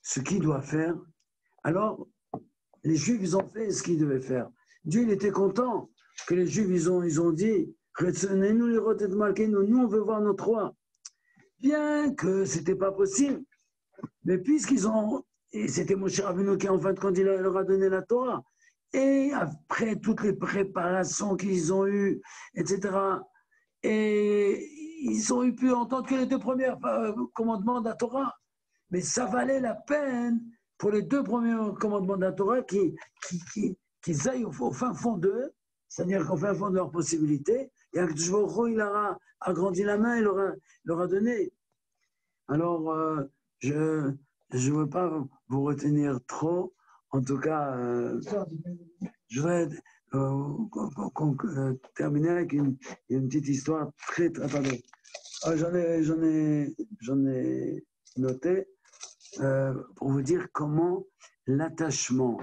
ce qu'il doit faire, alors les Juifs, ils ont fait ce qu'ils devaient faire. Dieu, il était content que les Juifs, ils ont dit, nous, on veut voir notre roi. Bien que ce n'était pas possible, mais puisqu'ils ont, et c'était Moshe Rabbeinu qui, en fin de compte, il leur a donné la Torah, et après toutes les préparations qu'ils ont eues, etc., et ils ont pu entendre que les 2 premiers commandements de la Torah, mais ça valait la peine pour les 2 premiers commandements de la Torah qu'ils aillent au fin fond d'eux, c'est-à-dire qu'au fin fond de leurs possibilités, et Akadosh Baruch Hu, il leur a agrandi la main, il leur a donné. Alors, je ne veux pas vous retenir trop. En tout cas, je voudrais terminer avec une petite histoire très... Attendez. J'en ai noté pour vous dire comment l'attachement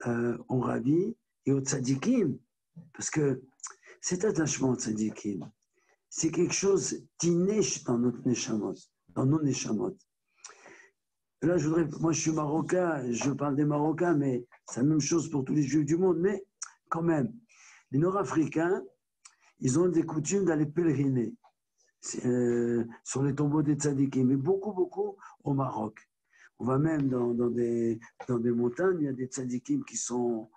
au Rabbi et au tzadikim, parce que cet attachement au tzadikim, c'est quelque chose d'inné dans notre neshamot, dans nos neshamot. Là, moi je suis marocain, je parle des Marocains, mais c'est la même chose pour tous les Juifs du monde, mais quand même, les Nord-Africains, ils ont des coutumes d'aller pèleriner sur les tombeaux des tzadikim, mais beaucoup au Maroc. On va même dans des montagnes, il y a des tzadikim qui sont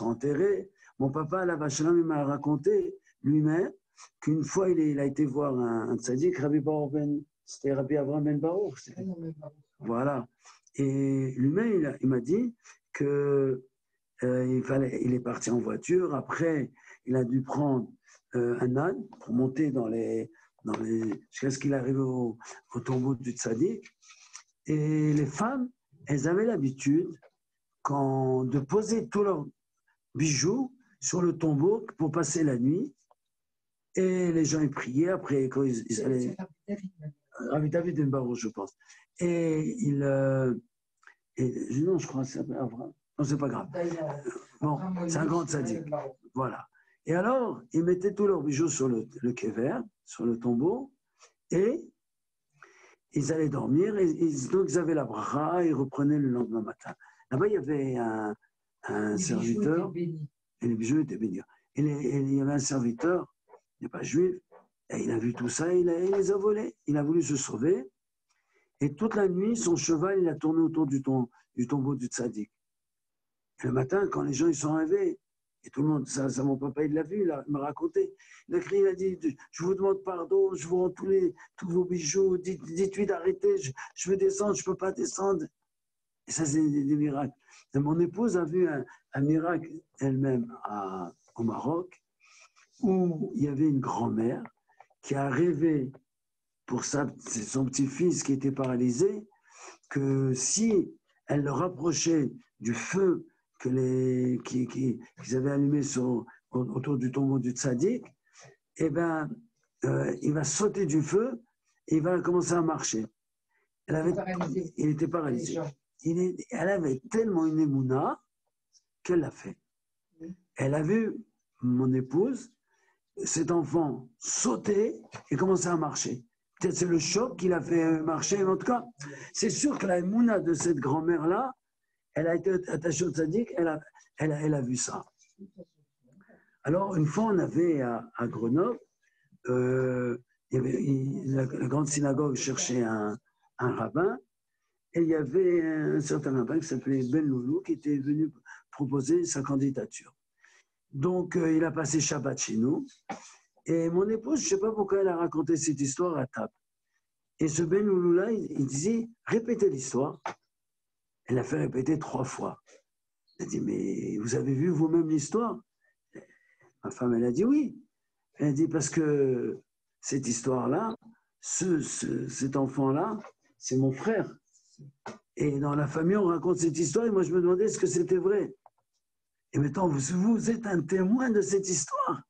enterrés. Mon papa, la Vachelam, il m'a raconté lui-même qu'une fois, il a été voir un tzadik, Rabbi Baruch c'était Rabbi Avraham Ben Baruch. Voilà. Et lui-même, il m'a dit que il est parti en voiture. Après, il a dû prendre un âne pour monter jusqu'à ce qu'il arrive au tombeau du tzaddik. Et les femmes, elles avaient l'habitude de poser tous leurs bijoux sur le tombeau pour passer la nuit. Et les gens y priaient. Après, quand ils allaient... Rabbi David Ben Baruch, je pense. Et non, je crois que c'est Abraham. Non, c'est pas grave. Bon, c'est un grand tzaddik. Voilà. Et alors, ils mettaient tous leurs bijoux sur le kéver, sur le tombeau, et ils allaient dormir, donc ils avaient la bracha, ils reprenaient le lendemain matin. Là-bas, il y avait un serviteur, et les bijoux étaient bénis. Et il y avait un serviteur, il n'est pas juif, et il a vu tout ça, il les a volés. Il a voulu se sauver, et toute la nuit, son cheval, il a tourné autour du tombeau du tzaddik. Et le matin, quand les gens ils sont arrivés, et tout le monde, ça mon papa, il l'a vu, il m'a raconté. Il a crié, il a dit, je vous demande pardon, je vous rends tous vos bijoux, dites-lui d'arrêter, je veux descendre, je ne peux pas descendre. Et ça, c'est des miracles. Et mon épouse a vu un miracle elle-même au Maroc, où il y avait une grand-mère qui a rêvé pour son petit-fils qui était paralysé, que si elle le rapprochait du feu qu'ils avaient allumé autour du tombeau du tzaddik, eh ben, il va sauter du feu et il va commencer à marcher. Il était paralysé. Elle avait tellement une émouna qu'elle l'a fait. Elle a vu mon épouse, cet enfant, sauter et commencer à marcher. Peut-être c'est le choc qui l'a fait marcher, en tout cas, c'est sûr que la émouna de cette grand-mère-là, elle a été attachée au tzaddik, elle a vu ça. Alors, une fois, on avait à Grenoble, la grande synagogue cherchait un rabbin, et il y avait un certain rabbin qui s'appelait Ben Loulou qui était venu proposer sa candidature. Donc, il a passé Shabbat chez nous, et mon épouse, je ne sais pas pourquoi elle a raconté cette histoire à table. Et ce Ben Loulou-là, il disait, répétez l'histoire. Elle l'a fait répéter 3 fois. Elle a dit, mais vous avez vu vous-même l'histoire? Ma femme, elle a dit oui. Elle a dit, parce que cette histoire-là, cet enfant-là, c'est mon frère. Et dans la famille, on raconte cette histoire, et moi, je me demandais est-ce que c'était vrai. Et maintenant, vous êtes un témoin de cette histoire.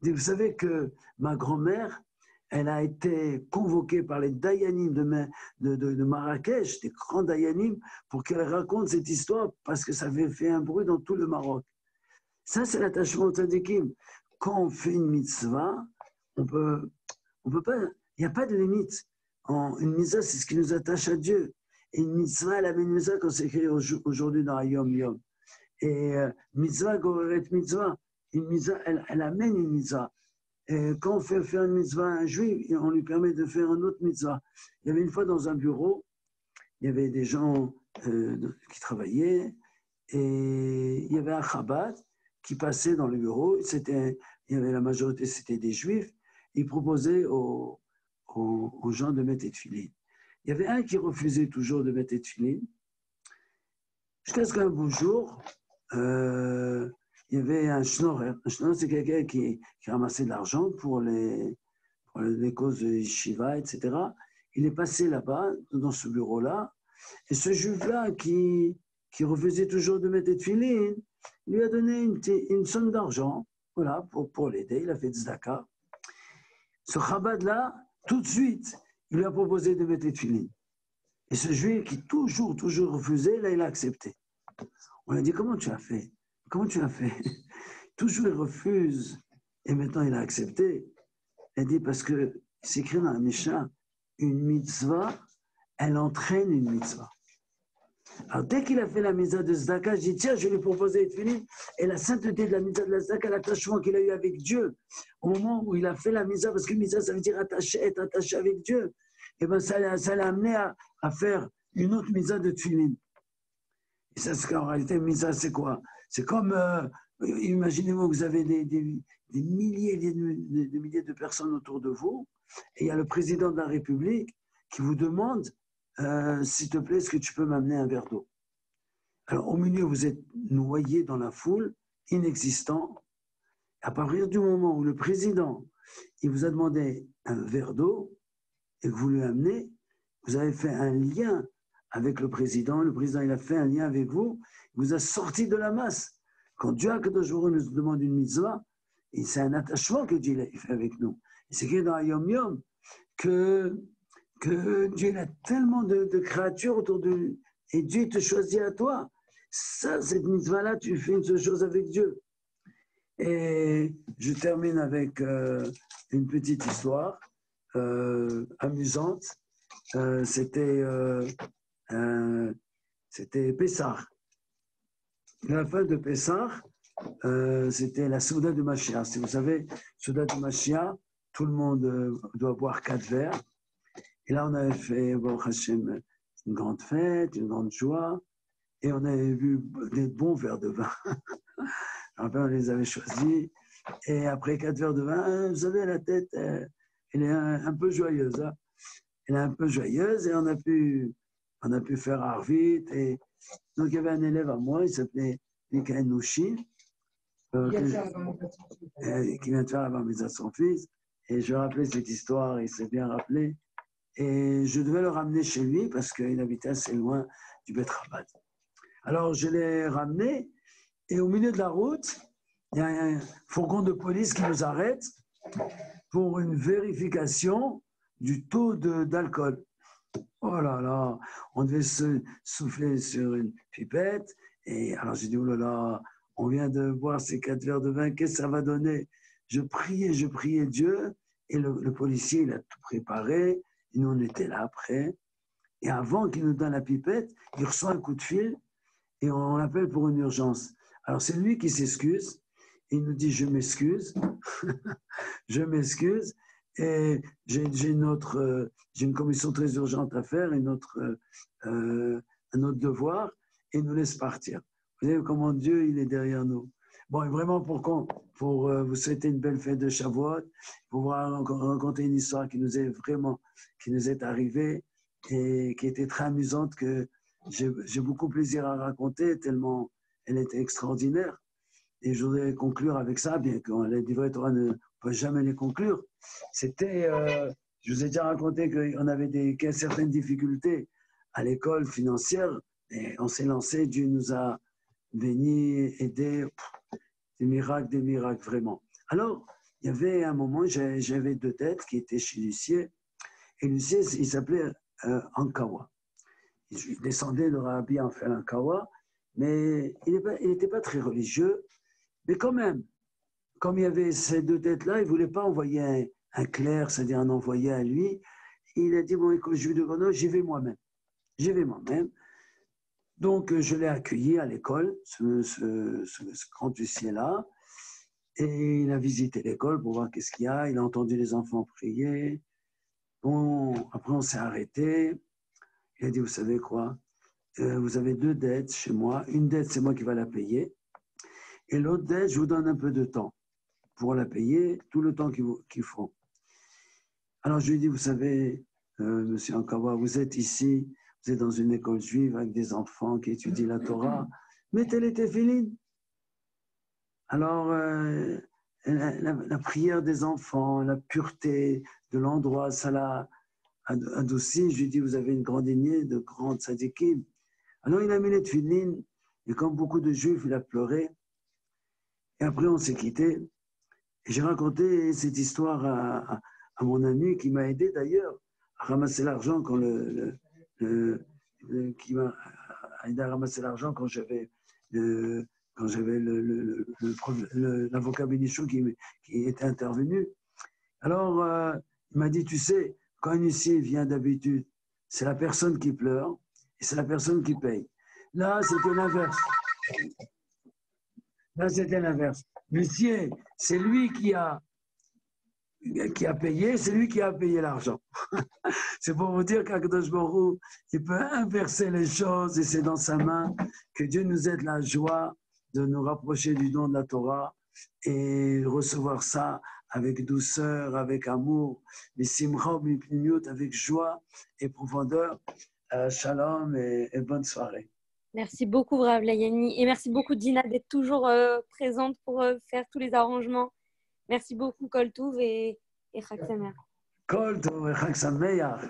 Vous savez que ma grand-mère, elle a été convoquée par les Dayanim de Marrakech, des grands Dayanim, pour qu'elle raconte cette histoire parce que ça avait fait un bruit dans tout le Maroc. Ça, c'est l'attachement au tzadikim. Quand on fait une mitzvah, on peut pas, il n'y a pas de limite. Une mitzvah, c'est ce qui nous attache à Dieu. Et une mitzvah, elle amène une mitzvah quand c'est écrit aujourd'hui dans Ayom Yom. Et mitzvah, goreret mitzvah. Une mitzvah, elle amène une mitzvah. Et quand on fait faire une mitzvah à un juif, on lui permet de faire une autre mitzvah. Il y avait une fois dans un bureau, il y avait des gens qui travaillaient et il y avait un Chabad qui passait dans le bureau. Il y avait la majorité, c'était des juifs. Il proposait aux gens de mettre des tefilines. Il y avait un qui refusait toujours de mettre des tefilines. Jusqu'à ce qu'un beau jour, il y avait un schnorrer. Un schnorrer, c'est quelqu'un qui ramassait de l'argent pour les causes de Shiva, etc. Il est passé là-bas, dans ce bureau-là, et ce juif-là qui refusait toujours de mettre des tefilines, lui a donné une somme d'argent, voilà, pour l'aider. Il a fait tzedaka. Ce Chabad-là, tout de suite, il lui a proposé de mettre des tefilines. Et ce juif qui toujours refusait, là, il a accepté. On lui a dit, comment tu as fait? Comment tu as fait? Toujours il refuse, et maintenant il a accepté. Il a dit, parce que c'est écrit dans la Mishnah, une mitzvah, elle entraîne une mitzvah. Alors dès qu'il a fait la mitzvah de Zdaka, je dis, tiens, je vais lui proposer de finir. Et la sainteté de la mitzvah de la Zdaka, l'attachement qu'il a eu avec Dieu, au moment où il a fait la mitzvah, parce que mitzvah, ça veut dire être attaché avec Dieu, et bien ça l'a amené à faire une autre mitzvah de Tfilin. Et ça, c'est qu'en réalité, mitzvah, c'est quoi? C'est comme, imaginez-vous, vous avez des milliers de milliers de personnes autour de vous, et il y a le président de la République qui vous demande, s'il te plaît, est-ce que tu peux m'amener un verre d'eau? Alors, au milieu, vous êtes noyé dans la foule, inexistant. À partir du moment où le président, il vous a demandé un verre d'eau, et que vous lui amenez, vous avez fait un lien avec le président il a fait un lien avec vous, il vous a sorti de la masse. Quand Dieu nous demande une mitzvah, et c'est un attachement que Dieu fait avec nous. Et c'est écrit dans Yom Yom que Dieu a tellement de créatures autour de lui, et Dieu te choisit à toi. Ça, cette mitzvah-là, tu fais une seule chose avec Dieu. Et je termine avec une petite histoire amusante. C'était Pessah. La fin de Pessah, c'était la Souda de Mashiach. Si vous savez, Souda de Mashiach, tout le monde doit boire 4 verres. Et là, on avait fait, Baruch Hashem, une grande fête, une grande joie, et on avait vu des bons verres de vin. Après, on les avait choisis. Et après 4 verres de vin, vous savez, la tête, elle est un peu joyeuse. Hein. Elle est un peu joyeuse et on a pu faire Arvit. Et donc, il y avait un élève à moi, il s'appelait Mikael Nouchi, qui vient de faire la bar mitzvah de son fils. Et je rappelais cette histoire, il s'est bien rappelé. Et je devais le ramener chez lui parce qu'il habitait assez loin du Bet Rabat. Alors, je l'ai ramené et au milieu de la route, il y a un fourgon de police qui nous arrête pour une vérification du taux d'alcool. Oh là là, on devait se souffler sur une pipette. Et alors j'ai dit, oh là là, on vient de boire ces 4 verres de vin, qu'est-ce que ça va donner? Je priais Dieu. Et le policier, il a tout préparé. Et nous, on était là après. Et avant qu'il nous donne la pipette, il reçoit un coup de fil et on l'appelle pour une urgence. Alors c'est lui qui s'excuse. Il nous dit, je m'excuse. Je m'excuse. Et j'ai une commission très urgente à faire, un autre devoir, et il nous laisse partir. Vous voyez comment Dieu, il est derrière nous. Bon, et vraiment, pour vous souhaiter une belle fête de Shavuot, pour vous raconter une histoire qui nous est arrivée et qui était très amusante, que j'ai beaucoup plaisir à raconter, tellement elle était extraordinaire. Et je voudrais conclure avec ça, bien que les livrets Torah ne peuvent jamais les conclure. C'était, je vous ai déjà raconté qu'on avait certaines difficultés à l'école financière, et on s'est lancé, Dieu nous a bénis, aidés, des miracles, vraiment. Alors, il y avait un moment, j'avais 2 dettes qui étaient chez l'huissier. Et l'huissier, il s'appelait Ankawa. Il descendait de Rabbi Anfel Ankawa, mais il n'était pas très religieux. Mais quand même, comme il y avait ces 2 dettes-là, il ne voulait pas envoyer un clerc, c'est-à-dire un envoyé à lui. Il a dit, bon, écoute, je vais de Grenoble, j'y vais moi-même. J'y vais moi-même. Donc, je l'ai accueilli à l'école, ce grand huissier-là. Et il a visité l'école pour voir qu'est-ce qu'il y a. Il a entendu les enfants prier. Bon, après, on s'est arrêté. Il a dit, vous savez quoi, vous avez 2 dettes chez moi. Une dette, c'est moi qui va la payer. Et l'autre dette, je vous donne un peu de temps pour la payer, tout le temps qu'il faut. Alors, je lui ai dit, vous savez, monsieur Ankawa, vous êtes ici, vous êtes dans une école juive avec des enfants qui étudient la Torah. Mettez les téphilines. Alors, la prière des enfants, la pureté de l'endroit, ça l'a adouci. Je lui ai dit, vous avez une grande lignée de grandes tzadikim. Alors, il a mis les téphilines, et comme beaucoup de juifs, il a pleuré. Et après, on s'est quittés. Et j'ai raconté cette histoire à mon ami qui m'a aidé d'ailleurs à ramasser l'argent quand qui m'a aidé à ramasser l'argent quand j'avais l'avocat Bénichou qui était intervenu. Alors, il m'a dit, tu sais, quand un huissier vient d'habitude, c'est la personne qui pleure et c'est la personne qui paye. Là, c'était l'inverse. L'huissier, c'est lui qui a payé, c'est lui qui a payé l'argent. C'est pour vous dire qu'Akadosh Baruch Hu, il peut inverser les choses et c'est dans sa main. Que Dieu nous aide la joie de nous rapprocher du don de la Torah et recevoir ça avec douceur, avec amour, mais simcha, avec joie et profondeur. Shalom et bonne soirée. Merci beaucoup, Rav Layani. Et merci beaucoup, Dina, d'être toujours présente pour faire tous les arrangements. Merci beaucoup, Kol Touv et Chag Sameach. Kol Touv et Chag Sameach.